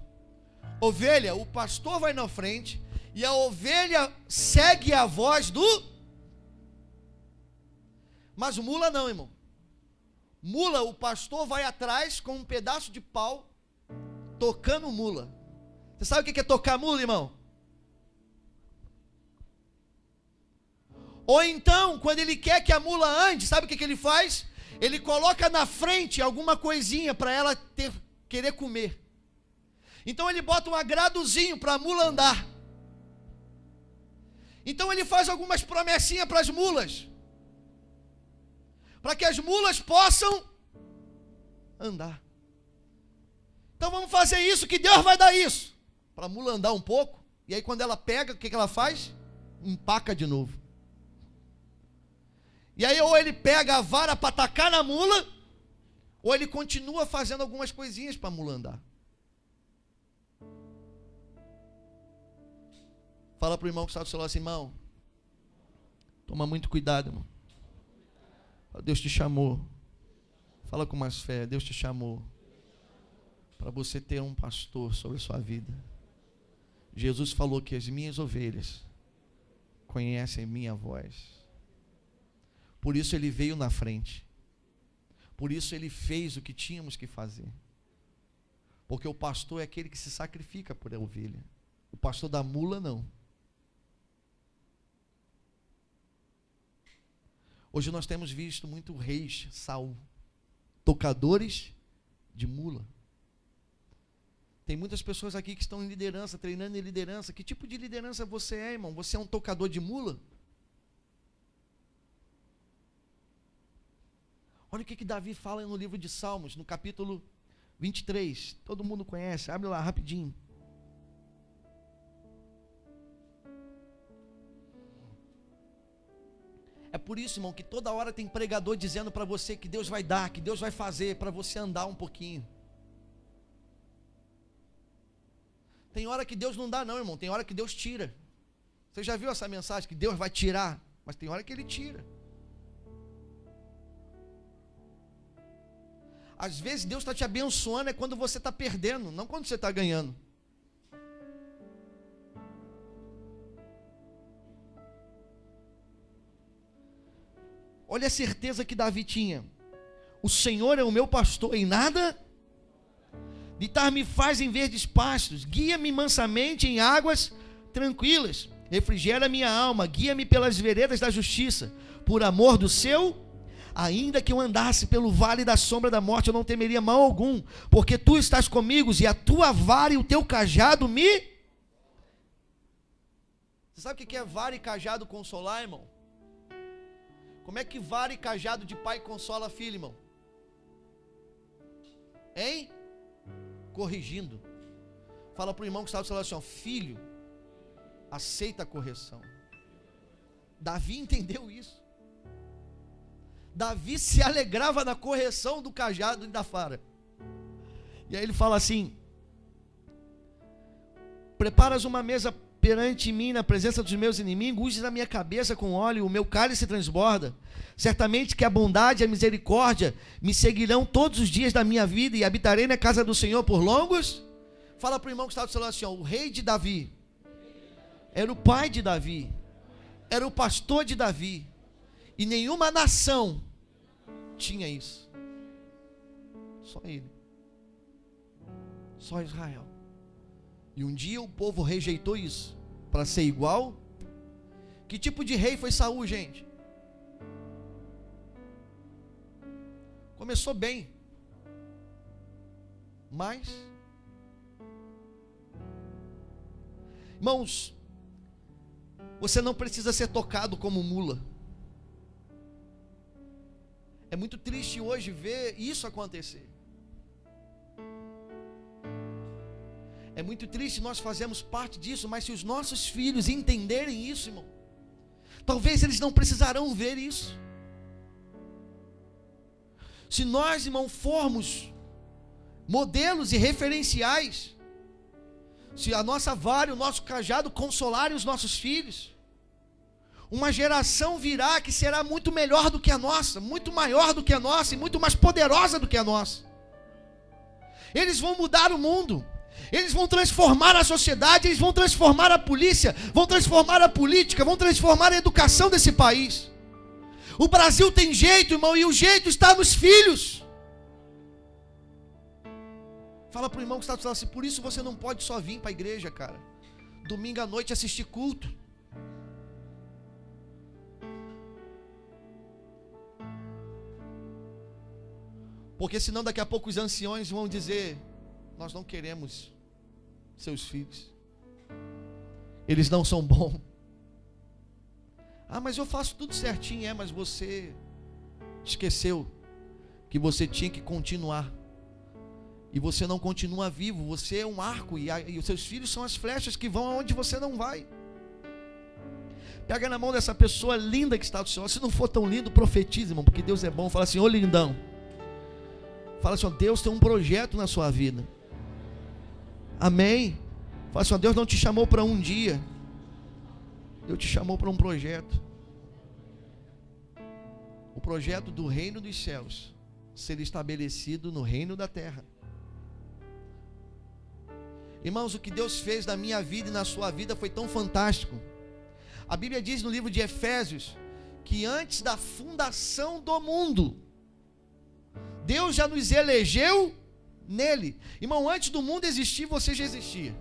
Ovelha, o pastor vai na frente e a ovelha segue a voz do... Mas mula não, irmão. Mula, o pastor vai atrás com um pedaço de pau, tocando mula. Você sabe o que é tocar mula, irmão? Ou então, quando ele quer que a mula ande, sabe o que ele faz? Ele coloca na frente alguma coisinha para ela querer comer. Então ele bota um agradozinho para a mula andar. Então ele faz algumas promessinhas para as mulas, para que as mulas possam andar. Então vamos fazer isso, que Deus vai dar isso, para a mula andar um pouco. E aí quando ela pega, o que ela faz? Empaca de novo. E aí ou ele pega a vara para atacar na mula, ou ele continua fazendo algumas coisinhas para a mula andar. Fala para o irmão que está do seu lado assim: irmão, toma muito cuidado, irmão. Deus te chamou. Fala com mais fé. Deus te chamou para você ter um pastor sobre a sua vida. Jesus falou que as minhas ovelhas conhecem minha voz. Por isso ele veio na frente. Por isso ele fez o que tínhamos que fazer. Porque o pastor é aquele que se sacrifica por a ovelha. O pastor da mula não. Hoje nós temos visto muito reis, Saul, tocadores de mula. Tem muitas pessoas aqui que estão em liderança, treinando em liderança. Que tipo de liderança você é, irmão? Você é um tocador de mula? Olha o que Davi fala no livro de Salmos, no capítulo 23. Todo mundo conhece, abre lá rapidinho. É por isso, irmão, que toda hora tem pregador dizendo para você que Deus vai dar, que Deus vai fazer, para você andar um pouquinho. Tem hora que Deus não dá não, irmão, tem hora que Deus tira. Você já viu essa mensagem que Deus vai tirar? Mas tem hora que Ele tira. Às vezes Deus está te abençoando é quando você está perdendo, não quando você está ganhando. Olha a certeza que Davi tinha. O Senhor é o meu pastor, em nada deitar-me faz em verdes pastos, guia-me mansamente em águas tranquilas, refrigera minha alma, guia-me pelas veredas da justiça, por amor do seu, ainda que eu andasse pelo vale da sombra da morte, eu não temeria mal algum, porque tu estás comigo, e a tua vara e o teu cajado me... Você sabe o que é vara e cajado consolar, irmão? Como é que vara e cajado de pai consola filho, irmão? Hein? Corrigindo. Fala para o irmão que está do seu lado assim, filho, aceita a correção. Davi entendeu isso. Davi se alegrava na correção do cajado e da vara. E aí ele fala assim: preparas uma mesa perante mim na presença dos meus inimigos, unges a minha cabeça com óleo, o meu cálice transborda. Certamente que a bondade e a misericórdia me seguirão todos os dias da minha vida, e habitarei na casa do Senhor por longos. Fala para o irmão que está do seu lado assim, o rei de Davi era o pai de Davi, era o pastor de Davi, e nenhuma nação tinha isso. Só ele, só Israel. E um dia o povo rejeitou isso para ser igual. Que tipo de rei foi Saul, gente? Começou bem, mas, irmãos, você não precisa ser tocado como mula. É muito triste hoje ver isso acontecer. É muito triste nós fazermos parte disso, mas se os nossos filhos entenderem isso, irmão, talvez eles não precisarão ver isso. Se nós, irmão, formos modelos e referenciais, se a nossa vara e o nosso cajado consolarem os nossos filhos, uma geração virá que será muito melhor do que a nossa, muito maior do que a nossa e muito mais poderosa do que a nossa. Eles vão mudar o mundo. Eles vão transformar a sociedade, eles vão transformar a polícia, vão transformar a política, vão transformar a educação desse país. O Brasil tem jeito, irmão, e o jeito está nos filhos. Fala para o irmão que está falando assim, por isso você não pode só vir para a igreja, cara. Domingo à noite assistir culto. Porque senão daqui a pouco os anciões vão dizer, nós não queremos seus filhos. Eles não são bons. Ah, mas eu faço tudo certinho. Mas você esqueceu que você tinha que continuar. E você não continua vivo. Você é um arco e os seus filhos são as flechas que vão aonde você não vai. Pega na mão dessa pessoa linda que está do seu lado. Se não for tão lindo, profetiza, irmão, porque Deus é bom. Fala assim, ô lindão. Fala assim, ó, Deus tem um projeto na sua vida. Amém. Fala assim, ó, Deus não te chamou para um dia. Deus te chamou para um projeto. O projeto do reino dos céus ser estabelecido no reino da terra. Irmãos, o que Deus fez na minha vida e na sua vida foi tão fantástico. A Bíblia diz no livro de Efésios que antes da fundação do mundo, Deus já nos elegeu nele. Irmão, antes do mundo existir, você já existia.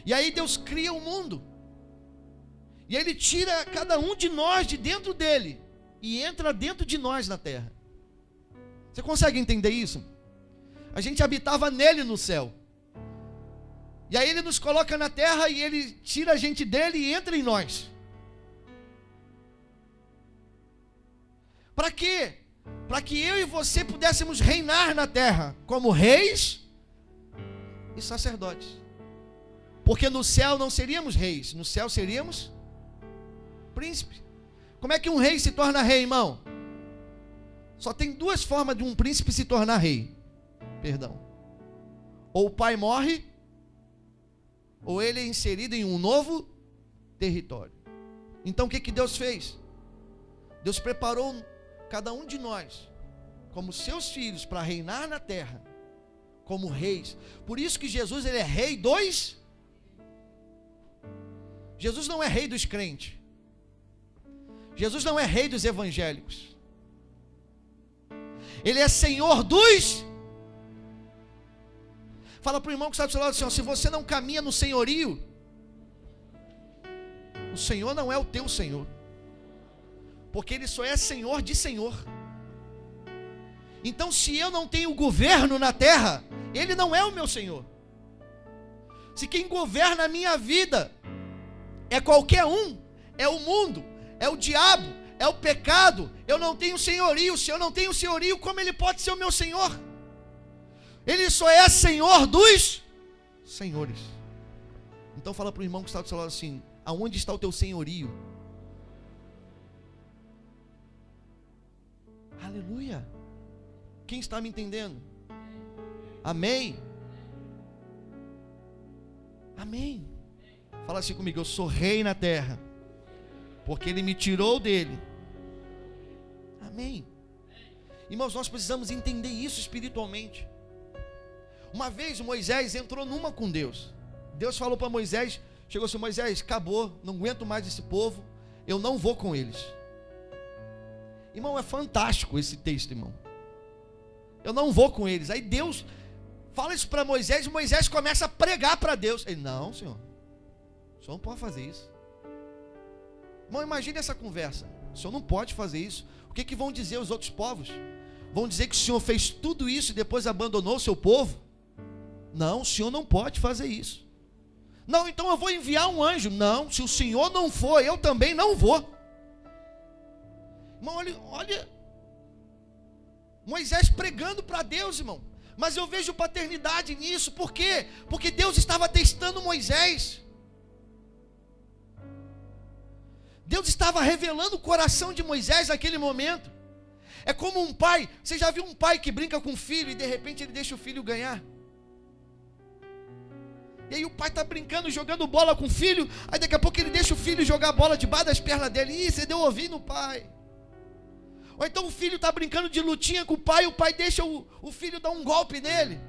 E aí Deus cria o mundo. E aí ele tira cada um de nós de dentro dele e entra dentro de nós na terra. Você consegue entender isso? A gente habitava nele no céu. E aí ele nos coloca na terra e ele tira a gente dele e entra em nós. Para quê? Para que eu e você pudéssemos reinar na terra como reis e sacerdotes. Porque no céu não seríamos reis, no céu seríamos príncipes. Como é que um rei se torna rei, irmão? Só tem duas formas de um príncipe se tornar rei. Perdão. Ou o pai morre, ou ele é inserido em um novo território. Então o que Deus fez? Deus preparou cada um de nós como seus filhos para reinar na terra, como reis. Por isso que Jesus, ele é rei dos... Jesus não é rei dos crentes. Jesus não é rei dos evangélicos. Ele é Senhor dos... Fala para o irmão que está do seu lado assim, ó, se você não caminha no senhorio, o Senhor não é o teu Senhor, porque Ele só é Senhor de Senhor. Então se eu não tenho governo na terra, Ele não é o meu Senhor. Se quem governa a minha vida é qualquer um, é o mundo, é o diabo, é o pecado, eu não tenho senhorio. Se eu não tenho senhorio, como Ele pode ser o meu Senhor? Ele só é Senhor dos senhores. Então fala para o irmão que está do seu lado assim, aonde está o teu senhorio? Aleluia. Quem está me entendendo? Amém? Amém. Fala assim comigo, eu sou rei na terra, porque Ele me tirou dele. Amém. Irmãos, nós precisamos entender isso espiritualmente. Uma vez Moisés entrou numa com Deus. Deus falou para Moisés, chegou assim, Moisés, acabou, não aguento mais esse povo, eu não vou com eles. Irmão, é fantástico esse texto, irmão. Eu não vou com eles. Aí Deus fala isso para Moisés, e Moisés começa a pregar para Deus. Ele, não, Senhor, o Senhor não pode fazer isso. Irmão, imagine essa conversa. O Senhor não pode fazer isso. O que vão dizer os outros povos? Vão dizer que o Senhor fez tudo isso e depois abandonou o seu povo? Não, o Senhor não pode fazer isso. Não, então eu vou enviar um anjo. Não, se o Senhor não for, eu também não vou. Irmão, olha Moisés pregando para Deus, irmão. Mas eu vejo paternidade nisso. Por quê? Porque Deus estava testando Moisés. Deus estava revelando o coração de Moisés naquele momento. É como um pai. Você já viu um pai que brinca com o filho e de repente ele deixa o filho ganhar? E aí o pai está brincando, jogando bola com o filho. Aí daqui a pouco ele deixa o filho jogar a bola debaixo das pernas dele. Ih, você deu ouvido no pai. Ou então o filho está brincando de lutinha com o pai deixa o filho dar um golpe nele.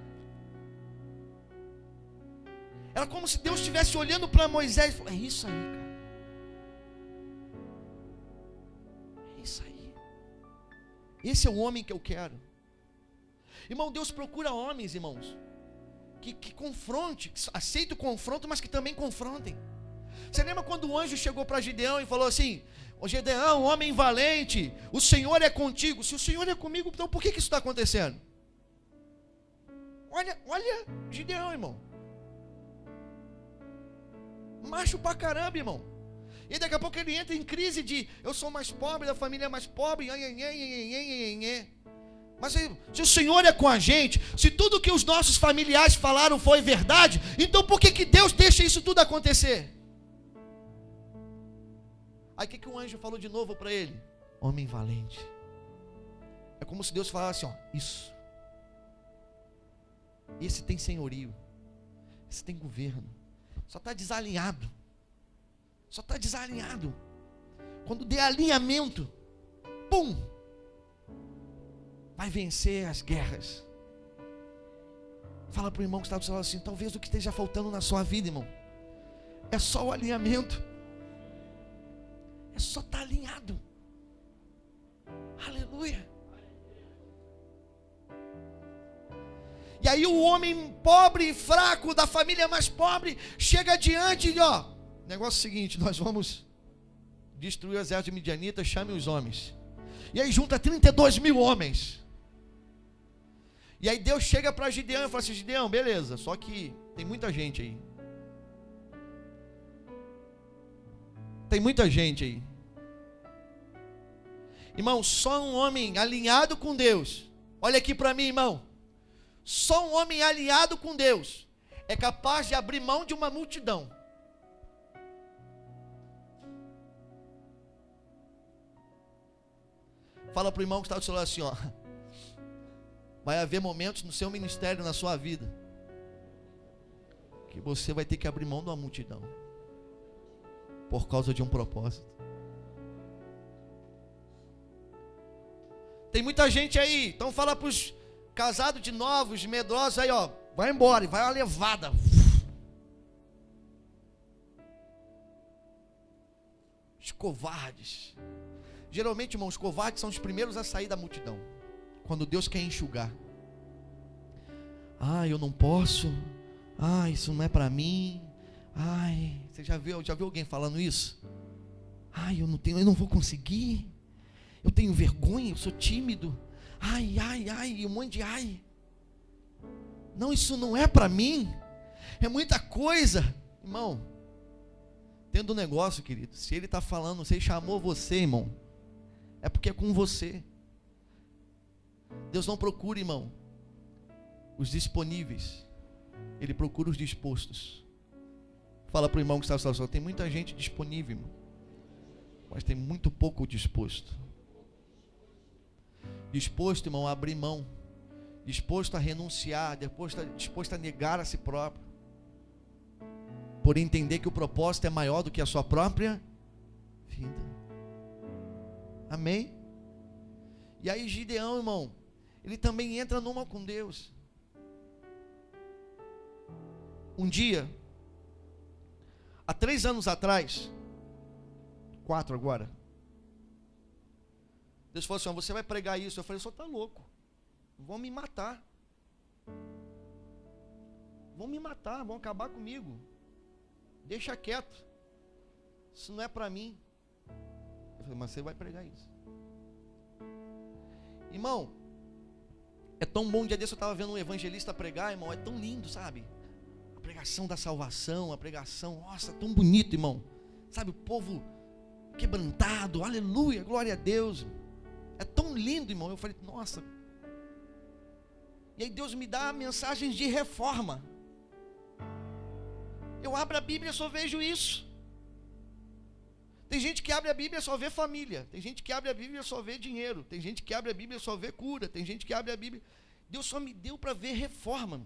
Era como se Deus estivesse olhando para Moisés e falando, é isso aí, cara. É isso aí. Esse é o homem que eu quero. Irmão, Deus procura homens, irmãos, que confronte, que aceitem o confronto, mas que também confrontem. Você lembra quando o anjo chegou para Gideão e falou assim, ô Gideão, homem valente, o Senhor é contigo. Se o Senhor é comigo, então por que isso está acontecendo? Olha Gideão, irmão. Macho pra caramba, irmão. E daqui a pouco ele entra em crise de, eu sou mais pobre, da família é mais pobre, mas se o Senhor é com a gente, se tudo que os nossos familiares falaram foi verdade, então por que Deus deixa isso tudo acontecer? Aí o que o anjo falou de novo para ele? Homem valente. É como se Deus falasse, ó, isso. Esse tem senhorio, esse tem governo, só está desalinhado. Só está desalinhado. Quando der alinhamento, pum, vai vencer as guerras. Fala para o irmão que está do seu lado assim, talvez o que esteja faltando na sua vida, irmão, é só o alinhamento. É só estar alinhado. Aleluia. E aí o homem pobre e fraco, da família mais pobre, chega adiante e ó, negócio seguinte, nós vamos destruir o exército de Midianita, chame os homens. E aí junta 32 mil homens. E aí Deus chega para Gideão e fala assim: Gideão, beleza, só que tem muita gente aí. Tem muita gente aí. Irmão, só um homem alinhado com Deus. Olha aqui para mim, irmão. Só um homem alinhado com Deus é capaz de abrir mão de uma multidão. Fala para o irmão que está do seu lado assim, ó. Vai haver momentos no seu ministério, na sua vida, que você vai ter que abrir mão de uma multidão por causa de um propósito. Tem muita gente aí, então fala para os casados de novos, medrosos aí, ó, vai embora, vai uma levada. Os covardes. Geralmente, irmãos, os covardes são os primeiros a sair da multidão, quando Deus quer enxugar. Ah, eu não posso. Ah, isso não é para mim. Ai, você já viu alguém falando isso? Ai, eu não vou conseguir. Eu tenho vergonha, eu sou tímido. Ai, um monte de ai. Não, isso não é para mim. É muita coisa. Irmão, tendo um negócio, querido, se ele está falando, se ele chamou você, irmão, é porque é com você. Deus não procura, irmão, os disponíveis. Ele procura os dispostos. Fala para o irmão que está na situação: tem muita gente disponível, irmão, mas tem muito pouco disposto. Disposto, irmão, a abrir mão, disposto a renunciar, disposto a negar a si próprio, por entender que o propósito é maior do que a sua própria vida. Amém? E aí Gideão, irmão, ele também entra numa com Deus. Um dia, há 3 anos atrás, 4 agora, Deus falou assim: você vai pregar isso. Eu falei: o senhor está louco, vão me matar. Vão me matar, vão acabar comigo. Deixa quieto, isso não é para mim. Eu falei: mas você vai pregar isso. Irmão, é tão bom. Um dia desse eu estava vendo um evangelista pregar, irmão, é tão lindo, sabe? A pregação da salvação, a pregação, nossa, tão bonito, irmão. Sabe, o povo quebrantado, aleluia, glória a Deus. É tão lindo, irmão. Eu falei: nossa. E aí Deus me dá mensagens de reforma. Eu abro a Bíblia e só vejo isso. Tem gente que abre a Bíblia e só vê família. Tem gente que abre a Bíblia e só vê dinheiro. Tem gente que abre a Bíblia e só vê cura. Tem gente que abre a Bíblia. Deus só me deu para ver reforma,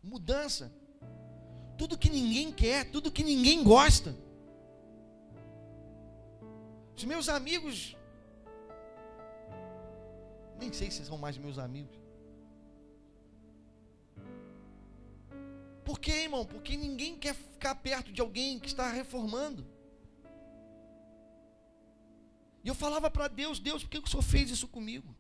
mudança. Tudo que ninguém quer, tudo que ninguém gosta. Os meus amigos, nem sei se são mais meus amigos. Por quê, irmão? Porque ninguém quer ficar perto de alguém que está reformando. E eu falava para Deus: Deus, por que o Senhor fez isso comigo?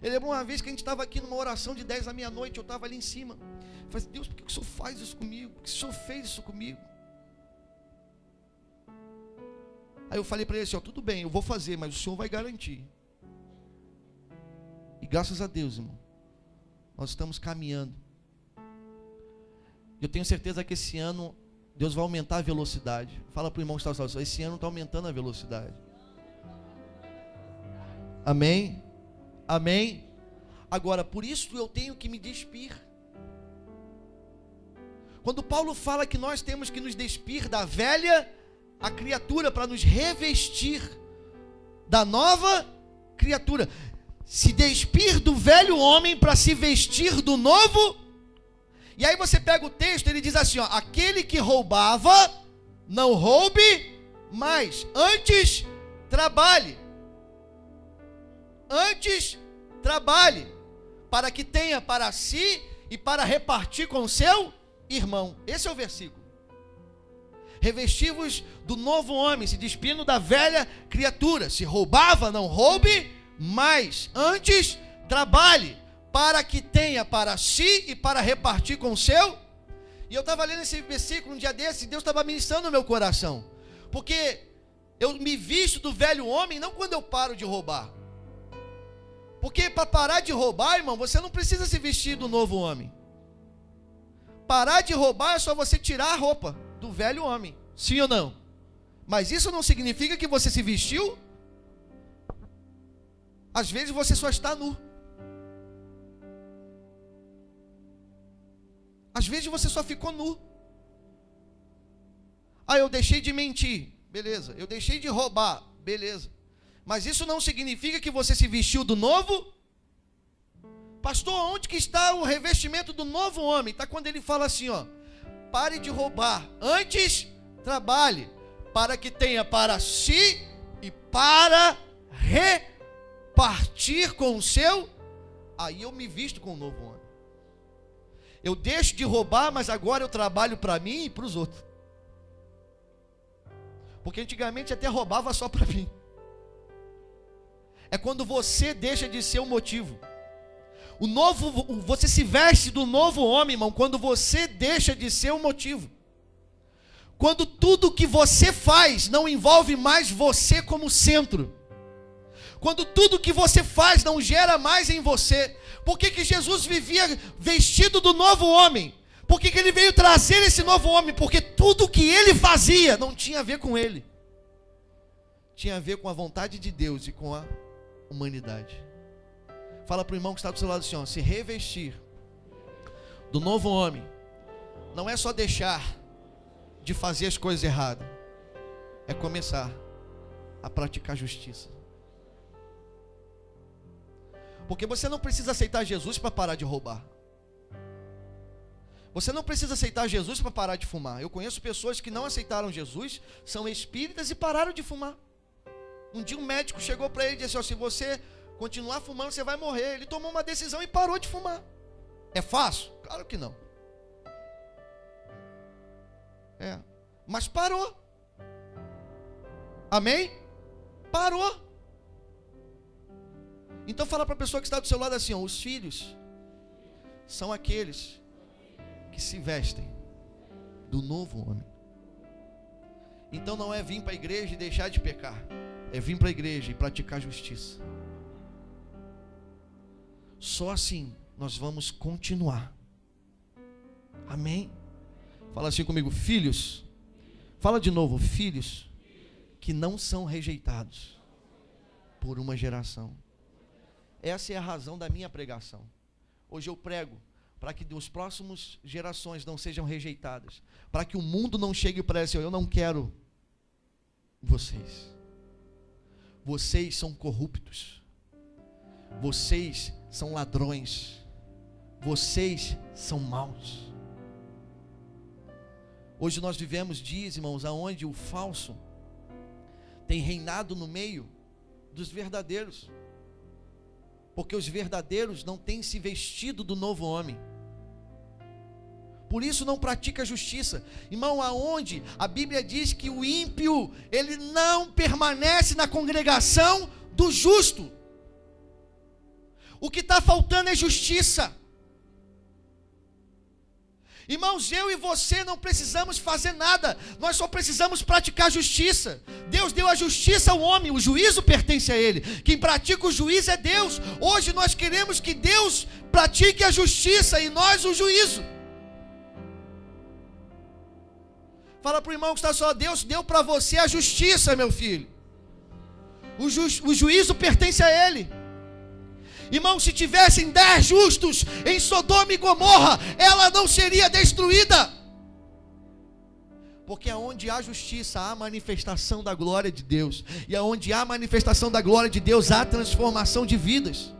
Eu lembro uma vez que a gente estava aqui numa oração de 10 à meia-noite, eu estava ali em cima. Eu falei: Deus, por que o Senhor faz isso comigo? Por que o Senhor fez isso comigo? Aí eu falei para ele assim: ó, tudo bem, eu vou fazer, mas o Senhor vai garantir. E graças a Deus, irmão, nós estamos caminhando. Eu tenho certeza que esse ano Deus vai aumentar a velocidade. Fala para o irmão que está na sala: esse ano está aumentando a velocidade. Amém? Amém? Agora, por isso eu tenho que me despir. Quando Paulo fala que nós temos que nos despir da velha, a criatura, para nos revestir da nova criatura. Se despir do velho homem para se vestir do novo. E aí você pega o texto, ele diz assim, ó: aquele que roubava, não roube mais, antes trabalhe. Antes trabalhe, para que tenha para si e para repartir com o seu irmão. Esse é o versículo. Revesti-vos do novo homem, se despindo da velha criatura. Se roubava, não roube mais, antes trabalhe, para que tenha para si e para repartir com o seu. E eu estava lendo esse versículo um dia desse, e Deus estava ministrando no meu coração, Porque eu me visto do velho homem não quando eu paro de roubar. Porque para parar de roubar, irmão, você não precisa se vestir do novo homem. Parar de roubar é só você tirar a roupa do velho homem. Sim ou não? Mas isso não significa que você se vestiu. Às vezes você só está nu. Às vezes você só ficou nu. Ah, eu deixei de mentir. Beleza. Eu deixei de roubar. Beleza. Mas isso não significa que você se vestiu do novo. Pastor, onde que está o revestimento do novo homem? Está quando ele fala assim, ó. Pare de roubar. Antes, trabalhe. Para que tenha para si e para repartir com o seu. Aí eu me visto com o novo homem. Eu deixo de roubar, mas agora eu trabalho para mim e para os outros. Porque antigamente até roubava só para mim. É quando você deixa de ser o motivo. Você se veste do novo homem, irmão, quando você deixa de ser o motivo. Quando tudo que você faz não envolve mais você como centro. Quando tudo que você faz não gera mais em você. Por que Jesus vivia vestido do novo homem? Por que ele veio trazer esse novo homem? Porque tudo que ele fazia não tinha a ver com ele. Tinha a ver com a vontade de Deus e com a humanidade. Fala para o irmão que está do seu lado assim, ó, se revestir do novo homem não é só deixar de fazer as coisas erradas, é começar a praticar justiça. Porque você não precisa aceitar Jesus para parar de roubar. Você não precisa aceitar Jesus para parar de fumar. Eu conheço pessoas que não aceitaram Jesus, são espíritas e pararam de fumar. Um dia um médico chegou para ele e disse assim, se você continuar fumando, você vai morrer. Ele tomou uma decisão e parou de fumar. É fácil? Claro que não. Mas parou. Amém? Parou. Então fala para a pessoa que está do seu lado assim, ó, os filhos são aqueles que se vestem do novo homem. Então não é vir para a igreja e deixar de pecar, é vir para a igreja e praticar justiça. Só assim nós vamos continuar. Amém? Fala assim comigo, filhos. Fala de novo, filhos que não são rejeitados por uma geração. Essa é a razão da minha pregação. Hoje eu prego para que as próximas gerações não sejam rejeitadas, para que o mundo não chegue para esse, eu não quero vocês. Vocês são corruptos. Vocês são ladrões. Vocês são maus. Hoje nós vivemos dias, irmãos, aonde o falso tem reinado no meio dos verdadeiros. Porque os verdadeiros não têm se vestido do novo homem. Por isso não pratica justiça. Irmão, aonde a Bíblia diz que o ímpio, ele não permanece na congregação do justo. O que está faltando é justiça. Irmãos, eu e você não precisamos fazer nada, nós só precisamos praticar justiça. Deus deu a justiça ao homem, o juízo pertence a ele. Quem pratica o juízo é Deus. Hoje nós queremos que Deus pratique a justiça e nós o juízo. Fala para o irmão que está só, Deus deu para você a justiça, meu filho. O juízo pertence a ele. Irmão, se tivessem 10 justos em Sodoma e Gomorra, ela não seria destruída. Porque aonde há justiça, há manifestação da glória de Deus. E aonde há manifestação da glória de Deus, há transformação de vidas.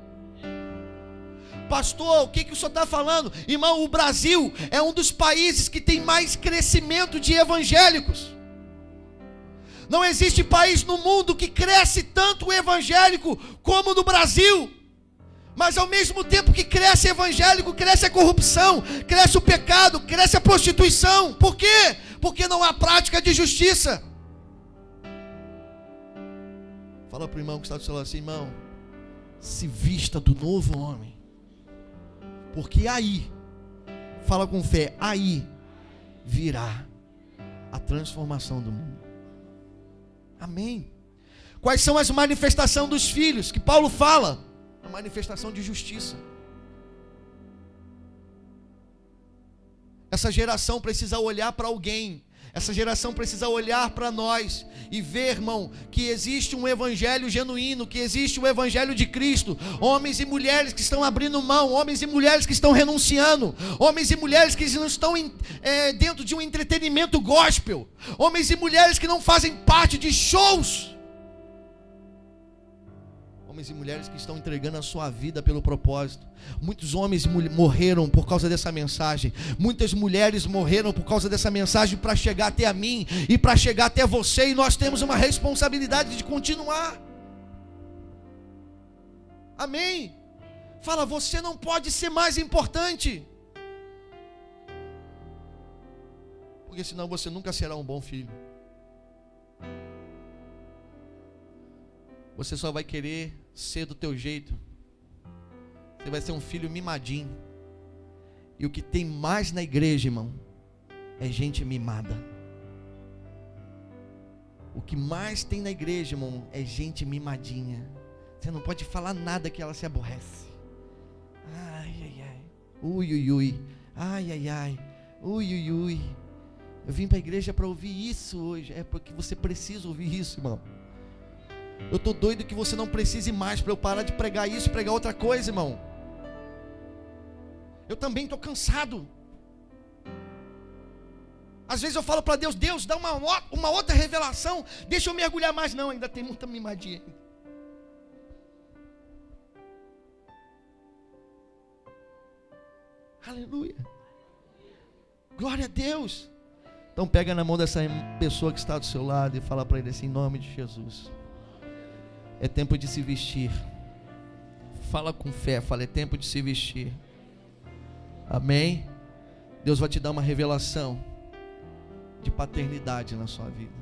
Pastor, o que o senhor está falando? Irmão, o Brasil é um dos países que tem mais crescimento de evangélicos. Não existe país no mundo que cresce tanto o evangélico como no Brasil. Mas ao mesmo tempo que cresce evangélico, cresce a corrupção, cresce o pecado, cresce a prostituição. Por quê? Porque não há prática de justiça. Fala para o irmão que está do seu lado assim, irmão, se vista do novo homem. Porque aí, fala com fé, aí virá a transformação do mundo. Amém. Quais são as manifestações dos filhos que Paulo fala? A manifestação de justiça. Essa geração precisa olhar para alguém. Essa geração precisa olhar para nós e ver, irmão, que existe um evangelho genuíno, que existe o evangelho de Cristo. Homens e mulheres que estão abrindo mão, homens e mulheres que estão renunciando, homens e mulheres que não estão dentro de um entretenimento gospel, homens e mulheres que não fazem parte de shows. Homens e mulheres que estão entregando a sua vida pelo propósito. Muitos homens morreram por causa dessa mensagem. Muitas mulheres morreram por causa dessa mensagem para chegar até a mim e para chegar até você. E nós temos uma responsabilidade de continuar. Amém? Fala, você não pode ser mais importante. Porque senão você nunca será um bom filho. Você só vai querer ser do teu jeito. Você vai ser um filho mimadinho. E o que tem mais na igreja, irmão, é gente mimada. O que mais tem na igreja, irmão, é gente mimadinha. Você não pode falar nada que ela se aborrece. Ai, ai, ai. Ui, ui, ui. Ai, ai, ai. Ui, ui, ui. Eu vim para a igreja para ouvir isso hoje. É porque você precisa ouvir isso, irmão. Eu estou doido que você não precise mais para eu parar de pregar isso e pregar outra coisa, irmão. Eu também estou cansado. Às vezes eu falo para Deus, Deus, dá uma outra revelação, deixa eu mergulhar mais. Não, ainda tem muita mimadinha. Aleluia. Glória a Deus. Então pega na mão dessa pessoa que está do seu lado e fala para ele assim, em nome de Jesus. É tempo de se vestir. Fala com fé, fala, é tempo de se vestir. Amém? Deus vai te dar uma revelação de paternidade na sua vida.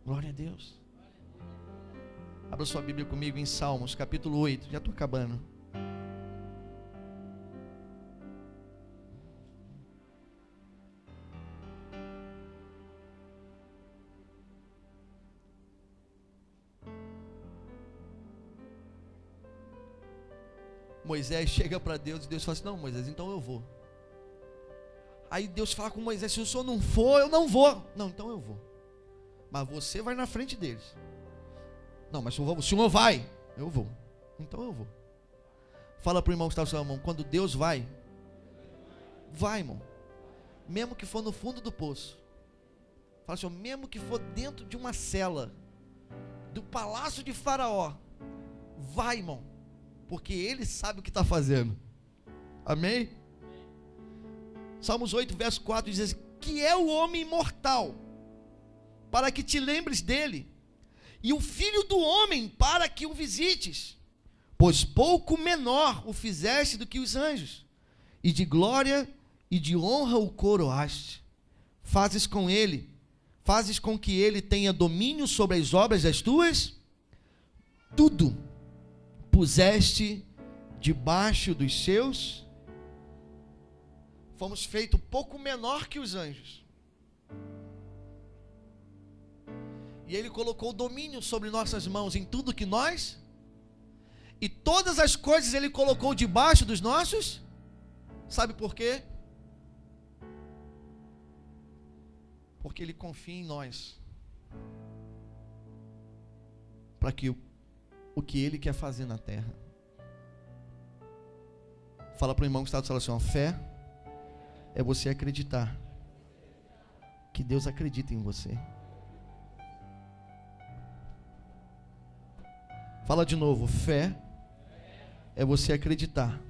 Glória a Deus. Abra sua Bíblia comigo em Salmos, capítulo 8. Já estou acabando. Moisés chega para Deus e Deus fala assim, não, Moisés, então eu vou. Aí Deus fala com Moisés, se o senhor não for, eu não vou. Não, então eu vou. Mas você vai na frente deles. Não, mas o senhor vai. Eu vou. Então eu vou. Fala para o irmão que está na sua mão, quando Deus vai, irmão. Mesmo que for no fundo do poço. Fala assim, mesmo que for dentro de uma cela, do palácio de Faraó, vai, irmão. Porque ele sabe o que está fazendo. Amém? Salmos 8, verso 4 diz assim, que é o homem imortal, para que te lembres dele, e o filho do homem, para que o visites, pois pouco menor o fizeste do que os anjos, e de glória e de honra o coroaste. Fazes com que ele tenha domínio sobre as obras das tuas, tudo puseste debaixo dos seus. Fomos feitos pouco menor que os anjos. E ele colocou domínio sobre nossas mãos em tudo que nós, e todas as coisas ele colocou debaixo dos nossos. Sabe por quê? Porque ele confia em nós, para que o que ele quer fazer na terra. Fala para o irmão que está do céu assim, ó, fé é você acreditar que Deus acredita em você. Fala de novo, fé é você acreditar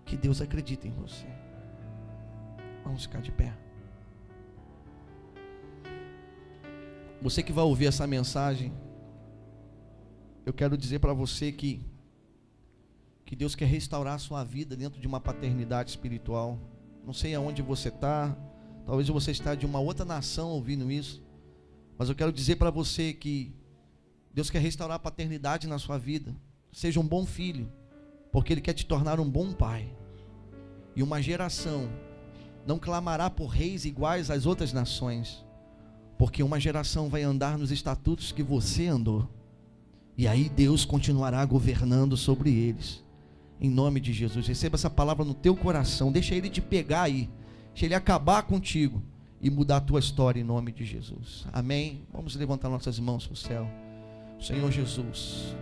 que Deus acredita em você. Vamos ficar de pé. Você que vai ouvir essa mensagem, eu quero dizer para você que Deus quer restaurar a sua vida dentro de uma paternidade espiritual. Não sei aonde você está, talvez você está de uma outra nação ouvindo isso, mas eu quero dizer para você que Deus quer restaurar a paternidade na sua vida. Seja um bom filho, porque Ele quer te tornar um bom pai. E uma geração não clamará por reis iguais às outras nações, Porque uma geração vai andar nos estatutos que você andou. E aí Deus continuará governando sobre eles. Em nome de Jesus, receba essa palavra no teu coração. Deixa Ele te pegar aí. Deixa Ele acabar contigo e mudar a tua história em nome de Jesus. Amém? Vamos levantar nossas mãos para o céu. Senhor Jesus,